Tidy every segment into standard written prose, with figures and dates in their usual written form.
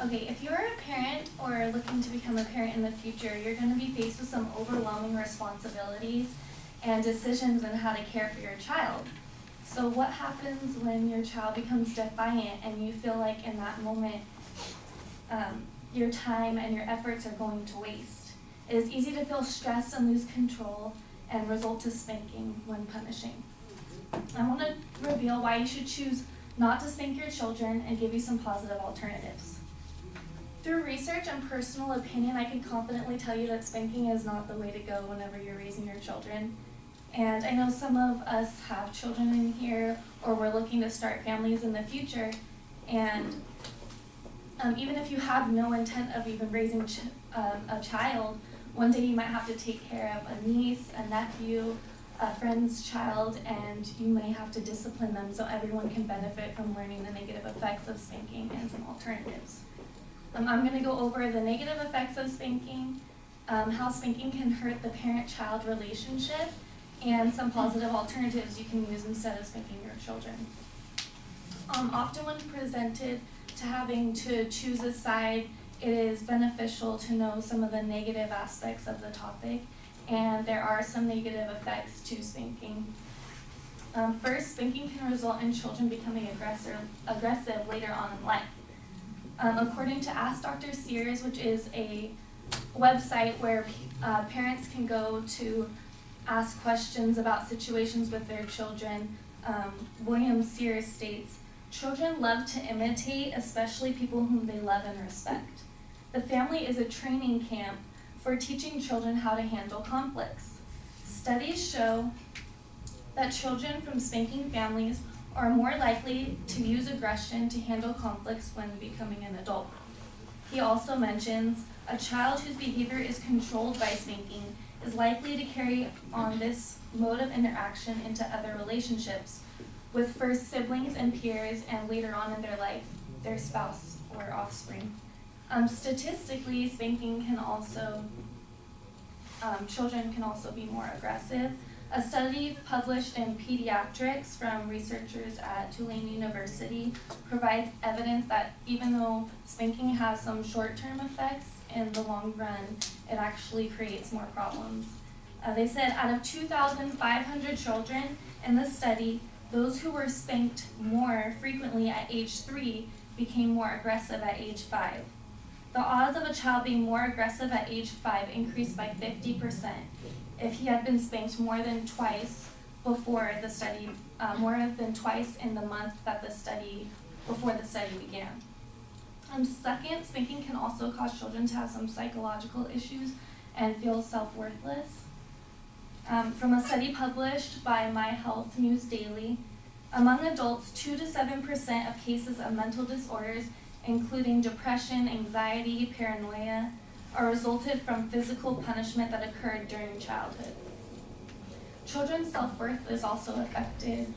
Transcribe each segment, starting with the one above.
Okay, if you're a parent or looking to become a parent in the future, you're going to be faced with some overwhelming responsibilities and decisions on how to care for your child. So what happens when your child becomes defiant and you feel like in that moment your time and your efforts are going to waste? It is easy to feel stressed and lose control and result to spanking when punishing. I want to reveal why you should choose not to spank your children and give you some positive alternatives. Through research and personal opinion, I can confidently tell you that spanking is not the way to go whenever you're raising your children. And I know some of us have children in here, or we're looking to start families in the future. And even if you have no intent of even raising a child, one day you might have to take care of a niece, a nephew, a friend's child, and you may have to discipline them so everyone can benefit from learning the negative effects of spanking and some alternatives. I'm going to go over the negative effects of spanking, how spanking can hurt the parent-child relationship, and some positive alternatives you can use instead of spanking your children. Often when presented to having to choose a side, it is beneficial to know some of the negative aspects of the topic, and there are some negative effects to spanking. First, spanking can result in children becoming aggressive later on in life. According to Ask Dr. Sears, which is a website where parents can go to ask questions about situations with their children, William Sears states, "Children love to imitate, especially people whom they love and respect. The family is a training camp for teaching children how to handle conflicts. Studies show that children from spanking families are more likely to use aggression to handle conflicts when becoming an adult." He also mentions, "A child whose behavior is controlled by spanking is likely to carry on this mode of interaction into other relationships, with first siblings and peers, and later on in their life, their spouse or offspring." Statistically, spanking can also, children can also be more aggressive. A study published in Pediatrics from researchers at Tulane University provides evidence that even though spanking has some short-term effects, in the long run, it actually creates more problems. They said out of 2,500 children in the study, those who were spanked more frequently at age 3 became more aggressive at age 5. The odds of a child being more aggressive at age 5 increased by 50% if he had been spanked more than twice before the study, more than twice in the month that before the study began. Second, spanking can also cause children to have some psychological issues and feel self-worthless. From a study published by My Health News Daily, among adults, 2 to 7% of cases of mental disorders, including depression, anxiety, paranoia, are resulted from physical punishment that occurred during childhood. Children's self-worth is also affected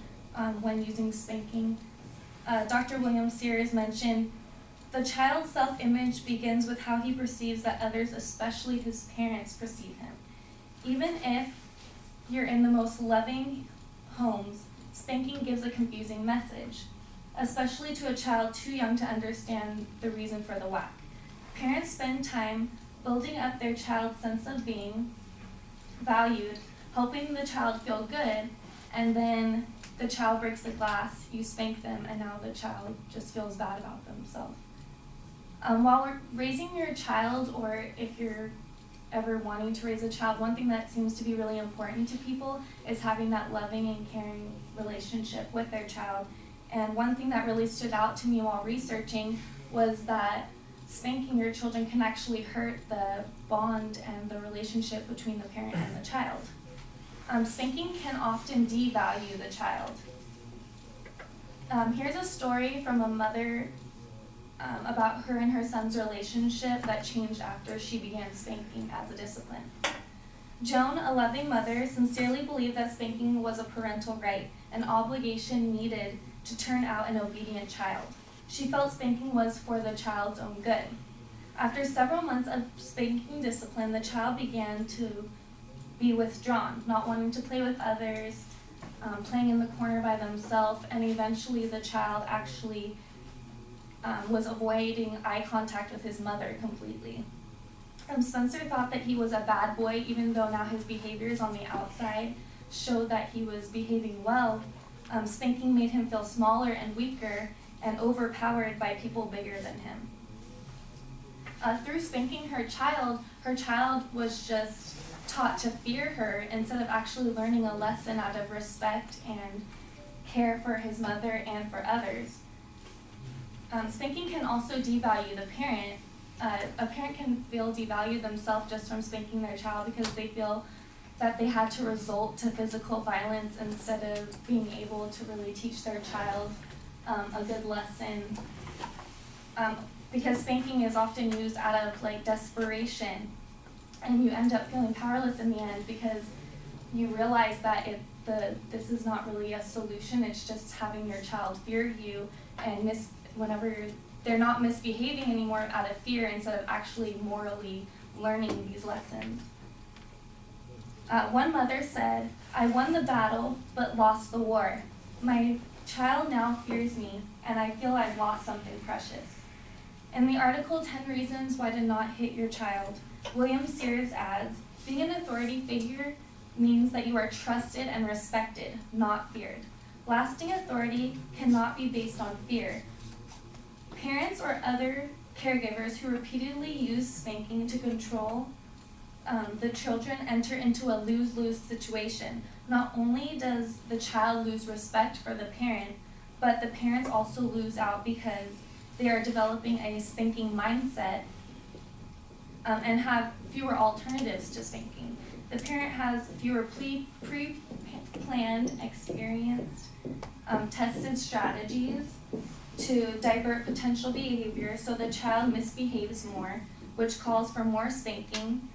when using spanking. Dr. William Sears mentioned, "The child's self-image begins with how he perceives that others, especially his parents, perceive him. Even if you're in the most loving homes, spanking gives a confusing message, especially to a child too young to understand the reason for the whack. Parents spend time building up their child's sense of being valued, helping the child feel good, and then the child breaks the glass, you spank them, and now the child just feels bad about themselves." While we're raising your child, or if you're ever wanting to raise a child, one thing that seems to be really important to people is having that loving and caring relationship with their child. And one thing that really stood out to me while researching was that spanking your children can actually hurt the bond and the relationship between the parent and the child. Spanking can often devalue the child. Here's a story from a mother about her and her son's relationship that changed after she began spanking as a discipline. Joan, a loving mother, sincerely believed that spanking was a parental right, an obligation needed to turn out an obedient child. She felt spanking was for the child's own good. After several months of spanking discipline, the child began to be withdrawn, not wanting to play with others, playing in the corner by themselves, and eventually the child actually was avoiding eye contact with his mother completely. Spencer thought that he was a bad boy, even though now his behaviors on the outside showed that he was behaving well. Spanking made him feel smaller and weaker and overpowered by people bigger than him. Through spanking her child was just taught to fear her instead of actually learning a lesson out of respect and care for his mother and for others. Spanking can also devalue the parent. A parent can feel devalued themselves just from spanking their child because they feel that they had to resort to physical violence instead of being able to really teach their child a good lesson. Because spanking is often used out of desperation, and you end up feeling powerless in the end because you realize that this is not really a solution. It's just having your child fear you and whenever they're not misbehaving anymore out of fear instead of actually morally learning these lessons. One mother said, "I won the battle but lost the war. My child now fears me and I feel I've lost something precious." In the article 10 Reasons Why to Not Hit Your Child, William Sears adds, "Being an authority figure means that you are trusted and respected, not feared. Lasting authority cannot be based on fear. Parents or other caregivers who repeatedly use spanking to control the children enter into a lose-lose situation. Not only does the child lose respect for the parent, but the parents also lose out because they are developing a spanking mindset and have fewer alternatives to spanking. The parent has fewer pre-planned, experienced, tested strategies to divert potential behavior, so the child misbehaves more, which calls for more spanking,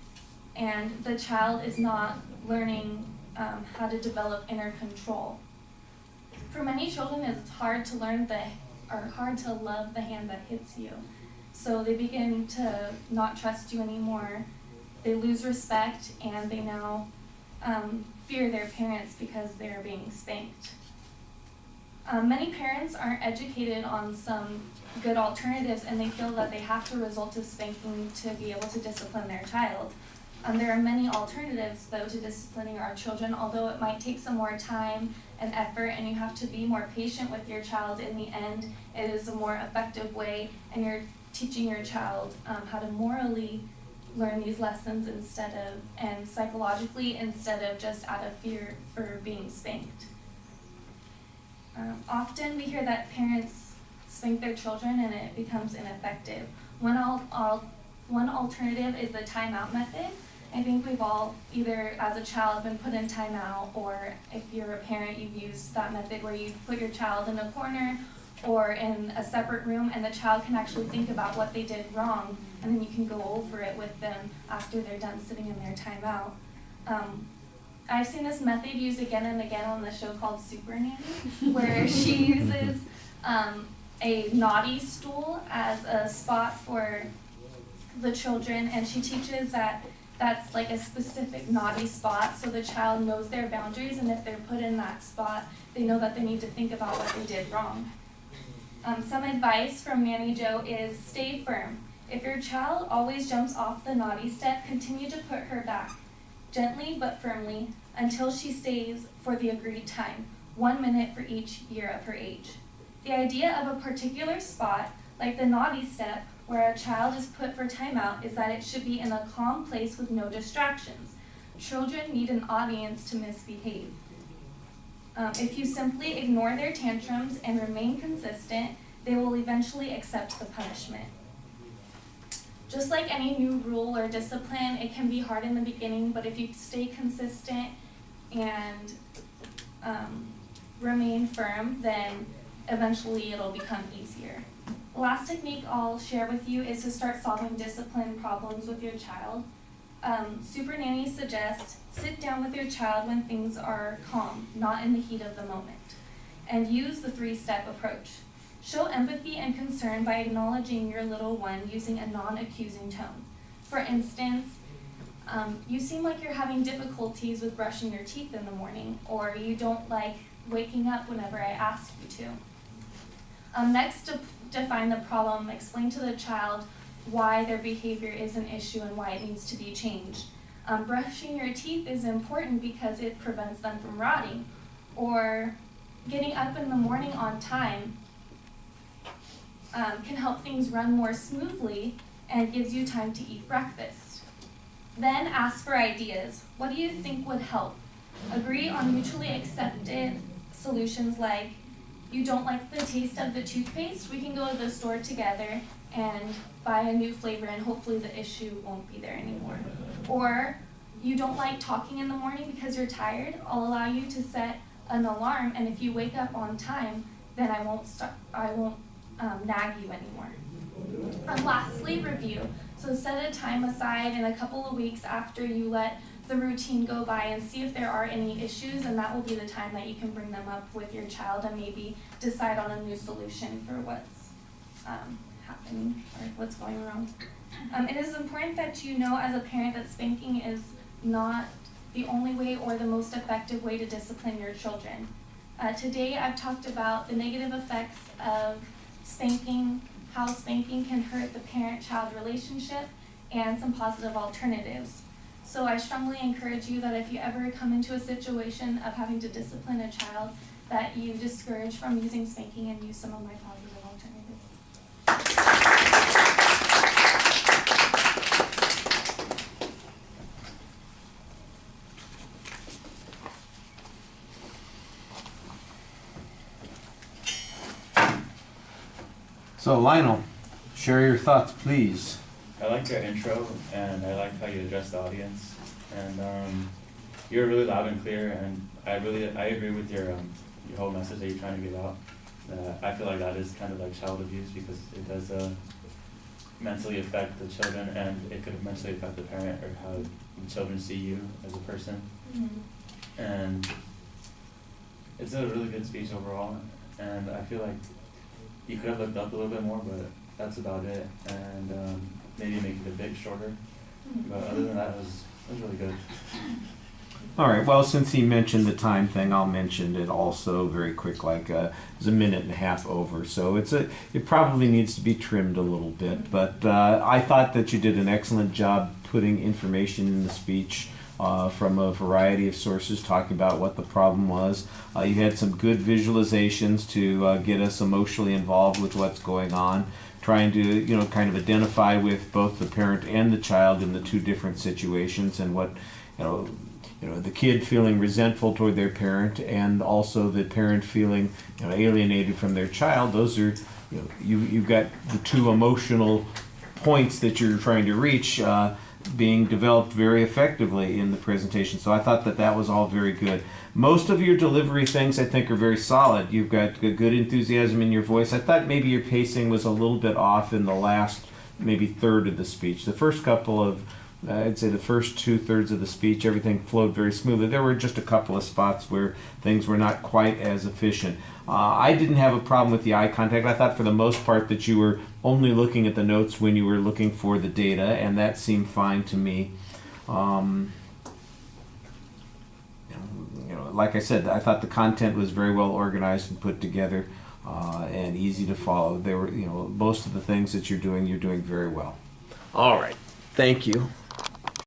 and the child is not learning how to develop inner control. For many children, it's hard to love the hand that hits you. So they begin to not trust you anymore. They lose respect, and they now fear their parents because they're being spanked. Many parents aren't educated on some good alternatives, and they feel that they have to resort to spanking to be able to discipline their child. There are many alternatives, though, to disciplining our children, although it might take some more time and effort, and you have to be more patient with your child. In the end, it is a more effective way, and you're teaching your child how to morally learn these lessons and psychologically, instead of just out of fear for being spanked. Often we hear that parents spank their children and it becomes ineffective. One alternative is the timeout method. I think we've all either as a child been put in timeout, or if you're a parent, you've used that method where you put your child in a corner or in a separate room, and the child can actually think about what they did wrong, and then you can go over it with them after they're done sitting in their timeout. I've seen this method used again and again on the show called Super Nanny, where she uses a naughty stool as a spot for the children, and she teaches that that's like a specific naughty spot, so the child knows their boundaries, and if they're put in that spot, they know that they need to think about what they did wrong. Some advice from Nanny Joe is stay firm. If your child always jumps off the naughty step, continue to put her back, gently but firmly, until she stays for the agreed time, 1 minute for each year of her age. The idea of a particular spot, like the naughty step, where a child is put for timeout, is that it should be in a calm place with no distractions. Children need an audience to misbehave. If you simply ignore their tantrums and remain consistent, they will eventually accept the punishment. Just like any new rule or discipline, it can be hard in the beginning, but if you stay consistent and remain firm, then eventually it'll become easier. The last technique I'll share with you is to start solving discipline problems with your child. Super Nanny suggests sit down with your child when things are calm, not in the heat of the moment, and use the 3-step approach. Show empathy and concern by acknowledging your little one using a non-accusing tone. For instance, you seem like you're having difficulties with brushing your teeth in the morning, or you don't like waking up whenever I ask you to. Next, define the problem, explain to the child why their behavior is an issue and why it needs to be changed. Brushing your teeth is important because it prevents them from rotting. Or getting up in the morning on time can help things run more smoothly and gives you time to eat breakfast. Then ask for ideas. What do you think would help? Agree on mutually accepted solutions like, you don't like the taste of the toothpaste? We can go to the store together and buy a new flavor and hopefully the issue won't be there anymore. Or you don't like talking in the morning because you're tired? I'll allow you to set an alarm, and if you wake up on time, then I won't nag you anymore. And lastly, review. So set a time aside in a couple of weeks after you let the routine go by and see if there are any issues, and that will be the time that you can bring them up with your child and maybe decide on a new solution for what's happening or what's going wrong. It is important that you know as a parent that spanking is not the only way or the most effective way to discipline your children. Today I've talked about the negative effects of spanking, how spanking can hurt the parent-child relationship, and some positive alternatives. So I strongly encourage you that if you ever come into a situation of having to discipline a child, that you discourage from using spanking and use some of my positive alternatives. So Lionel, share your thoughts, please. I like your intro, and I like how you address the audience, and you're really loud and clear, and I agree with your whole message that you're trying to give out. I feel like that is kind of like child abuse because it does mentally affect the children, and it could mentally affect the parent or how the children see you as a person. Mm-hmm. And it's a really good speech overall, and I feel like you could have looked up a little bit more, but that's about it, and maybe make it a bit shorter. But other than that, it was really good. All right, well, since he mentioned the time thing, I'll mention it also very quick, like it's a minute and a half over, so it probably needs to be trimmed a little bit, but I thought that you did an excellent job putting information in the speech from a variety of sources talking about what the problem was. You had some good visualizations to get us emotionally involved with what's going on, trying to kind of identify with both the parent and the child in the two different situations, and what the kid feeling resentful toward their parent and also the parent feeling alienated from their child. Those are you've got the two emotional points that you're trying to reach being developed very effectively in the presentation. So I thought that was all very good. Most of your delivery things I think are very solid. You've got good enthusiasm in your voice. I thought maybe your pacing was a little bit off in the last maybe third of the speech. The first couple of I'd say the first 2/3 of the speech, everything flowed very smoothly. There were just a couple of spots where things were not quite as efficient. I didn't have a problem with the eye contact. I thought for the most part that you were only looking at the notes when you were looking for the data, and that seemed fine to me. Like I said, I thought the content was very well organized and put together and easy to follow. There were, most of the things that you're doing very well. All right. Thank you.